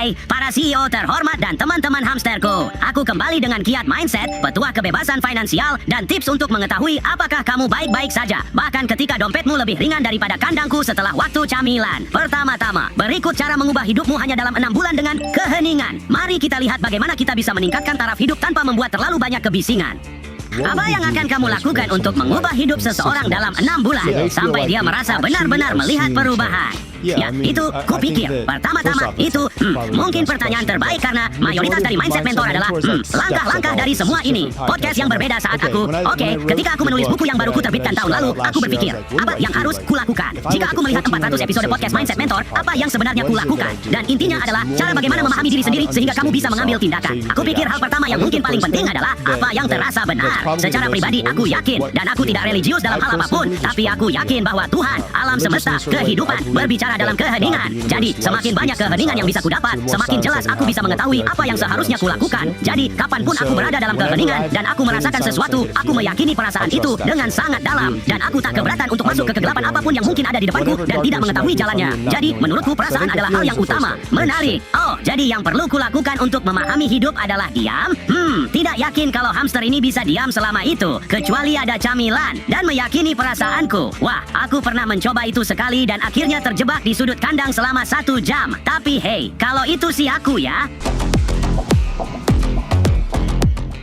Hai, para CEO terhormat dan teman-teman hamsterku. Aku kembali dengan kiat mindset, petuah kebebasan finansial, dan tips untuk mengetahui apakah kamu baik-baik saja, bahkan ketika dompetmu lebih ringan daripada kandangku setelah waktu camilan. Pertama-tama, berikut cara mengubah hidupmu hanya dalam 6 bulan dengan keheningan. Mari kita lihat bagaimana kita bisa meningkatkan taraf hidup tanpa membuat terlalu banyak kebisingan. Apa yang akan kamu lakukan untuk mengubah hidup seseorang dalam 6 bulan sampai dia merasa benar-benar melihat perubahan? Ya, itu kupikir. Pertama-tama, itu mungkin pertanyaan terbaik karena mayoritas dari mindset mentor adalah langkah-langkah dari semua ini. Podcast yang berbeda saat ketika aku menulis buku yang baru kuterbitkan tahun lalu, aku berpikir, apa yang harus kulakukan? Jika aku melihat 400 episode podcast mindset mentor, apa yang sebenarnya kulakukan? Dan intinya adalah cara bagaimana memahami diri sendiri sehingga kamu bisa mengambil tindakan. Aku pikir hal pertama yang mungkin paling penting adalah apa yang terasa benar. Secara pribadi, aku yakin, dan aku tidak religius dalam hal apapun, tapi aku yakin bahwa Tuhan, alam semesta, kehidupan, berbicara dalam keheningan. Jadi, semakin banyak keheningan yang bisa kudapat, semakin jelas aku bisa mengetahui apa yang seharusnya kulakukan. Jadi, kapanpun aku berada dalam keheningan dan aku merasakan sesuatu, aku meyakini perasaan itu dengan sangat dalam. Dan aku tak keberatan untuk masuk ke kegelapan apapun yang mungkin ada di depanku dan tidak mengetahui jalannya. Jadi, menurutku perasaan adalah hal yang utama. Menarik. Oh, jadi yang perlu kulakukan untuk memahami hidup adalah diam? Tidak yakin kalau hamster ini bisa diam selama itu, kecuali ada camilan, dan meyakini perasaanku. Wah, aku pernah mencoba itu sekali dan akhirnya terjebak di sudut kandang selama 1 jam. Tapi hey, kalau itu sih aku ya.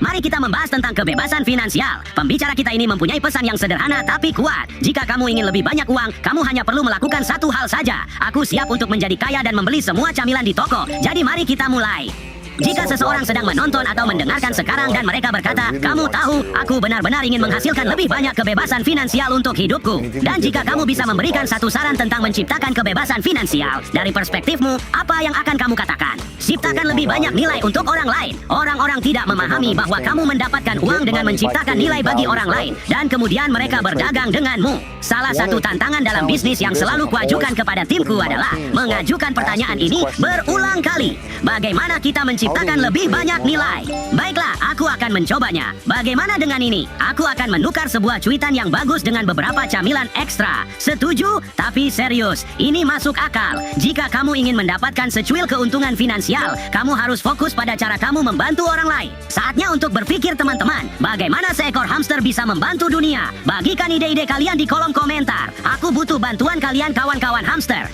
Mari kita membahas tentang kebebasan finansial. Pembicara kita ini mempunyai pesan yang sederhana tapi kuat. Jika kamu ingin lebih banyak uang, kamu hanya perlu melakukan satu hal saja. Aku siap untuk menjadi kaya dan membeli semua camilan di toko. Jadi mari kita mulai. Jika seseorang sedang menonton atau mendengarkan sekarang dan mereka berkata, kamu tahu, aku benar-benar ingin menghasilkan lebih banyak kebebasan finansial untuk hidupku. Dan jika kamu bisa memberikan satu saran tentang menciptakan kebebasan finansial, dari perspektifmu, apa yang akan kamu katakan? Ciptakan lebih banyak nilai untuk orang lain. Orang-orang tidak memahami bahwa kamu mendapatkan uang dengan menciptakan nilai bagi orang lain, dan kemudian mereka berdagang denganmu. Salah satu tantangan dalam bisnis yang selalu kuajukan kepada timku adalah mengajukan pertanyaan ini berulang kali. Bagaimana kita menciptakan lebih banyak nilai? Baiklah, aku akan mencobanya. Bagaimana dengan ini? Aku akan menukar sebuah cuitan yang bagus dengan beberapa camilan ekstra. Setuju? Tapi serius, ini masuk akal. Jika kamu ingin mendapatkan secuil keuntungan finansial, kamu harus fokus pada cara kamu membantu orang lain. Saatnya untuk berpikir teman-teman, bagaimana seekor hamster bisa membantu dunia? Bagikan ide-ide kalian di kolom komentar. Aku butuh bantuan kalian kawan-kawan hamster.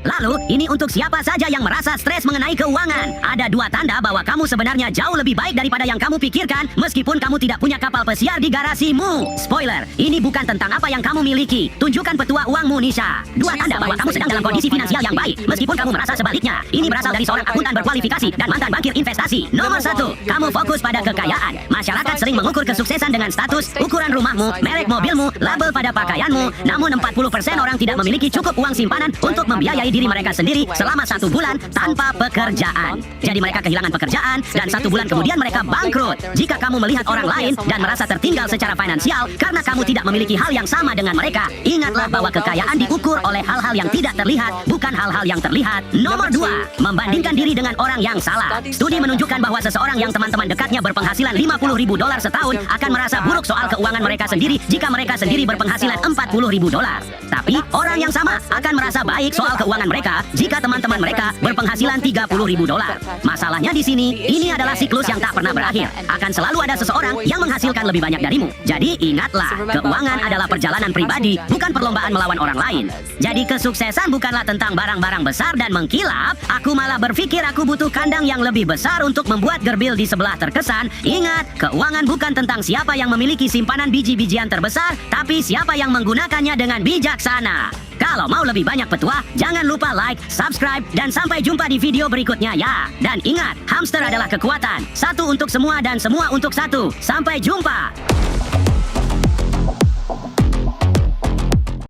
Lalu, ini untuk siapa saja yang merasa stres mengenai keuangan. Ada 2 tanda bahwa kamu sebenarnya jauh lebih baik daripada yang kamu pikirkan, meskipun kamu tidak punya kapal pesiar di garasimu. Spoiler, ini bukan tentang apa yang kamu miliki. Tunjukkan petua uangmu, Nisha. 2 tanda bahwa kamu sedang dalam kondisi finansial yang baik, meskipun kamu merasa sebaliknya. Ini berasal dari seorang akuntan berkualifikasi dan mantan bankir investasi. Nomor 1, kamu fokus pada kekayaan. Masyarakat sering mengukur kesuksesan dengan status, ukuran rumahmu, merek mobilmu, label pada pakaianmu. Namun 40% orang tidak memiliki cukup uang simpanan untuk membiayai diri mereka sendiri selama 1 bulan tanpa pekerjaan. Jadi mereka kehilangan pekerjaan dan 1 bulan kemudian mereka bangkrut. Jika kamu melihat orang lain dan merasa tertinggal secara finansial karena kamu tidak memiliki hal yang sama dengan mereka, ingatlah bahwa kekayaan diukur oleh hal-hal yang tidak terlihat, bukan hal-hal yang terlihat. Nomor 2, membandingkan diri dengan orang yang salah. Studi menunjukkan bahwa seseorang yang teman-teman dekatnya berpenghasilan $50.000 setahun akan merasa buruk soal keuangan mereka sendiri jika mereka sendiri berpenghasilan $40.000. Tapi orang yang sama akan merasa baik soal keuangan mereka jika teman-teman mereka berpenghasilan $30.000. Masalahnya di sini, ini adalah siklus yang tak pernah berakhir. Akan selalu ada seseorang yang menghasilkan lebih banyak darimu. Jadi ingatlah, keuangan adalah perjalanan pribadi, bukan perlombaan melawan orang lain. Jadi kesuksesan bukanlah tentang barang-barang besar dan mengkilap. Aku malah berpikir aku butuh kandang yang lebih besar untuk membuat gerbil di sebelah terkesan. Ingat, keuangan bukan tentang siapa yang memiliki simpanan biji-bijian terbesar, tapi siapa yang menggunakannya dengan bijaksana. Kalau mau lebih banyak petua, jangan lupa like, subscribe, dan sampai jumpa di video berikutnya ya. Dan ingat, hamster adalah kekuatan. 1 untuk semua dan semua untuk 1. Sampai jumpa.